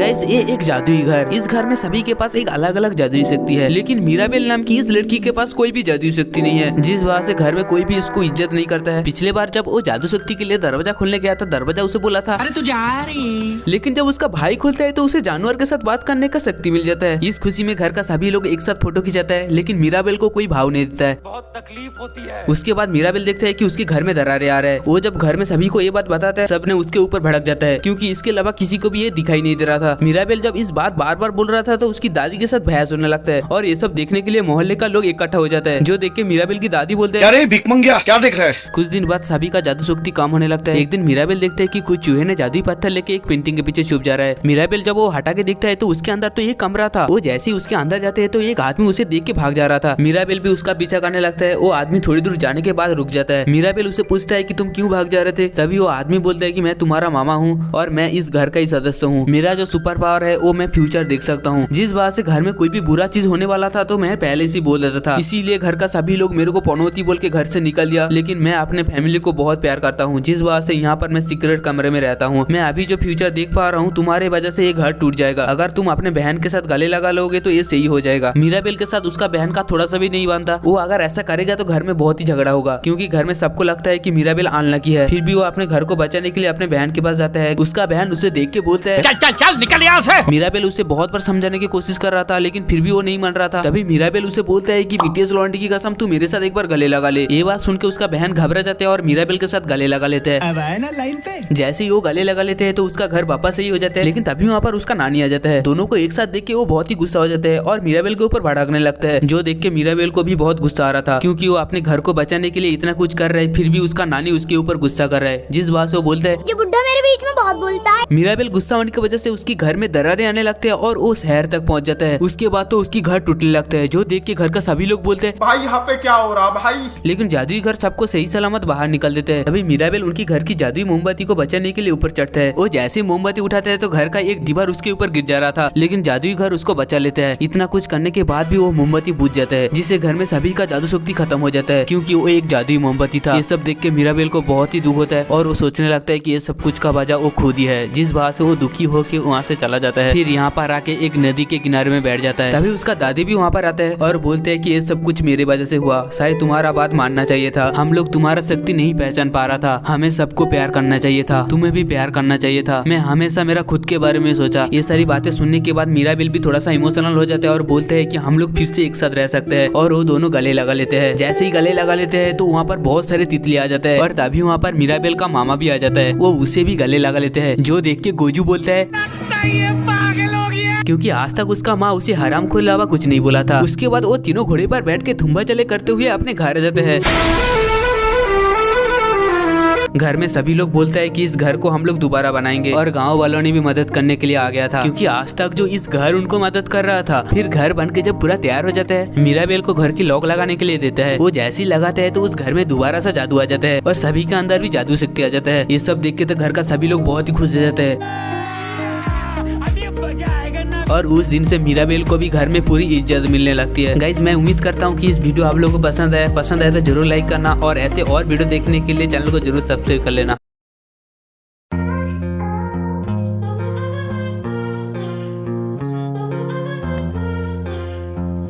Guys ये एक जादुई घर। इस घर में सभी के पास एक अलग अलग जादुई शक्ति है, लेकिन मीराबेल नाम की इस लड़की के पास कोई भी जादुई शक्ति नहीं है, जिस वजह से घर में कोई भी इसको इज्जत नहीं करता है। पिछले बार जब वो जादू शक्ति के लिए दरवाजा खोलने गया था, दरवाजा उसे बोला था अरे तू जा रही, लेकिन जब उसका भाई खोलता है तो उसे जानवर के साथ बात करने का शक्ति मिल जाता है। इस खुशी में घर का सभी लोग एक साथ फोटो खिंचाता है, लेकिन मीराबेल को कोई भाव नहीं देता है। बहुत तकलीफ होती है। उसके बाद मीराबेल देखता है कि उसके घर में दरारें आ रहा है। वो जब घर में सभी को ये बात बताता है, सबने उसके ऊपर भड़क जाता है, क्योंकि इसके अलावा किसी को भी ये दिखाई नहीं दे रहा था। मीराबेल जब इस बात बार बार बोल रहा था तो उसकी दादी के साथ बहस होने लगता है, और ये सब देखने के लिए मोहल्ले का लोग इकट्ठा हो जाता है, जो देख के मीराबेल की दादी बोलते हैं अरे भिकमंगिया क्या देख रहा है। कुछ दिन बाद सभी का जादू शक्ति कम होने लगता है। एक दिन मीराबेल देखते है कि कुछ चूहे ने जादुई पत्थर लेके एक पेंटिंग के पीछे छुप जा रहा है। मीराबेल जब वो हटा के देखता है तो उसके अंदर तो एक कमरा था। वो जैसे ही उसके अंदर जाते हैं तो एक आदमी उसे देख के भाग जा रहा था। मीराबेल भी उसका पीछा करने लगता है। वो आदमी थोड़ी दूर जाने के बाद रुक जाता है। मीराबेल उसे पूछता है कि तुम क्यों भाग जा रहे थे। तभी वो आदमी बोलता है कि मैं तुम्हारा मामा हूँ और मैं इस घर का ही सदस्य हूँ। मेरा जो सुपर पावर है वो मैं फ्यूचर देख सकता हूँ। जिस बात से घर में कोई भी बुरा चीज होने वाला था तो मैं पहले से बोल देता था, इसीलिए घर का सभी लोग मेरे को पनौती बोल के घर से निकल दिया। लेकिन मैं अपने फैमिली को बहुत प्यार करता हूँ, जिस बात से यहाँ पर मैं सीक्रेट कमरे में रहता हूँ। मैं अभी जो फ्यूचर देख पा रहा हूँ, तुम्हारे वजह से ये घर टूट जाएगा। अगर तुम अपने बहन के साथ गले लगा लोगे तो ये सही हो जाएगा। मीराबेल के साथ उसका बहन का थोड़ा सा भी नहीं बनता। वो अगर ऐसा करेगा तो घर में बहुत ही झगड़ा होगा, क्योंकि घर में सबको लगता है कि मीराबेल अनलकी है। फिर भी वो अपने घर को बचाने के लिए अपने बहन के पास जाता है। उसका बहन उसे देख के बोलता है चल चल चल निकल यहाँ से। मीराबेल उसे बहुत बार समझाने की कोशिश कर रहा था, लेकिन फिर भी वो नहीं मान रहा था। तभी मीराबेल उसे बोलता है कि बीटीएस लॉन्डी की कसम तू मेरे साथ एक बार गले लगा ले। ये बात सुन के उसका बहन घबरा जाते हैं और मीराबेल के साथ गले लगा लेते हैं। अब आए ना लाइन पे। जैसे ही वो गले लगा लेते हैं तो उसका घर वापस सही हो जाता है, लेकिन तभी वहाँ पर उसका नानी आ जाता है। दोनों को एक साथ देख के वो बहुत ही गुस्सा हो जाता है और मीराबेल के ऊपर भड़कने लगता है, जो देख के मीराबेल को भी बहुत गुस्सा आ रहा था, क्योंकि वो अपने घर को बचाने के लिए इतना कुछ कर रहा है, फिर भी उसका नानी उसके ऊपर गुस्सा कर रहा है। जिस बात से वो बोलता है ये बुड्ढा मेरे बीच में बहुत बोलता है। मीराबेल गुस्सा होने की वजह से उसकी घर में दरारें आने लगते हैं और वो शहर तक पहुंच जाता है। उसके बाद तो उसकी घर टूटने लगता है, जो देख के घर का सभी लोग बोलते हैं भाई यहाँ पे क्या हो रहा भाई। लेकिन जादुई घर सबको सही सलामत बाहर निकल देते हैं। तभी मीराबेल उनकी घर की जादुई मोमबत्ती को बचाने के लिए ऊपर चढ़ता है। वो जैसे ही मोमबत्ती उठाता है तो घर का एक दीवार उसके ऊपर गिर जा रहा था, लेकिन जादुई घर उसको बचा लेता है। इतना कुछ करने के बाद भी वो मोमबत्ती बुझ जाता है, जिससे घर में सभी का जादू शक्ति खत्म हो जाता है, क्योंकि वो एक जादुई मोमबत्ती था। ये सब देख के मीराबेल को बहुत ही दुख होता है और वो सोचने लगता है कि ये सब कुछ का वजह वो खुद ही है, जिस बात से वो दुखी होकर वहाँ से चला जाता है। फिर यहाँ पर आके एक नदी के किनारे में बैठ जाता है। तभी उसका दादी भी वहाँ पर आता है और बोलते हैं कि ये सब कुछ मेरे वजह से हुआ, शायद तुम्हारा बात मानना चाहिए था। हम लोग तुम्हारा शक्ति नहीं पहचान पा रहा था, हमें सबको प्यार करना चाहिए था, तुम्हें भी प्यार करना चाहिए था। मैं हमेशा मेरा खुद के बारे में सोचा। ये सारी बातें सुनने के बाद मीराबेल भी थोड़ा सा इमोशनल हो जाता है और बोलते हैं कि हम लोग फिर से एक साथ रह सकते हैं, और वो दोनों गले लगा लेते हैं। जैसे ही गले लगा लेते हैं तो वहाँ पर बहुत सारे तितली आ जाते हैं, और तभी वहाँ पर मीराबेल का मामा भी आ जाता है। वो उसे भी गले लगा लेते हैं, जो देख के गोजू बोलता है क्योंकि आज तक उसका माँ उसे हराम खोर अलावा कुछ नहीं बोला था। उसके बाद वो तीनों घोड़े पर बैठ के धुम्बा चले करते हुए अपने घर आ जाते हैं। घर में सभी लोग बोलता है कि इस घर को हम लोग दोबारा बनाएंगे, और गांव वालों ने भी मदद करने के लिए आ गया था, क्योंकि आज तक जो इस घर उनको मदद कर रहा था। फिर घर बन के जब पूरा तैयार हो जाता है, मीराबेल को घर की लॉक लगाने के लिए देता है। वो जैसे ही लगाते हैं तो उस घर में दोबारा सा जादू आ जाता है और सभी के अंदर भी जादू शक्ति आ जाता है। ये सब देख के तो घर का सभी लोग बहुत ही खुश हो जाते हैं, और उस दिन से मीराबेल को भी घर में पूरी इज्जत मिलने लगती है। गाइस मैं उम्मीद करता हूँ कि इस वीडियो आप लोगों को पसंद आए तो जरूर लाइक करना, और ऐसे और वीडियो देखने के लिए चैनल को जरूर सब्सक्राइब कर लेना।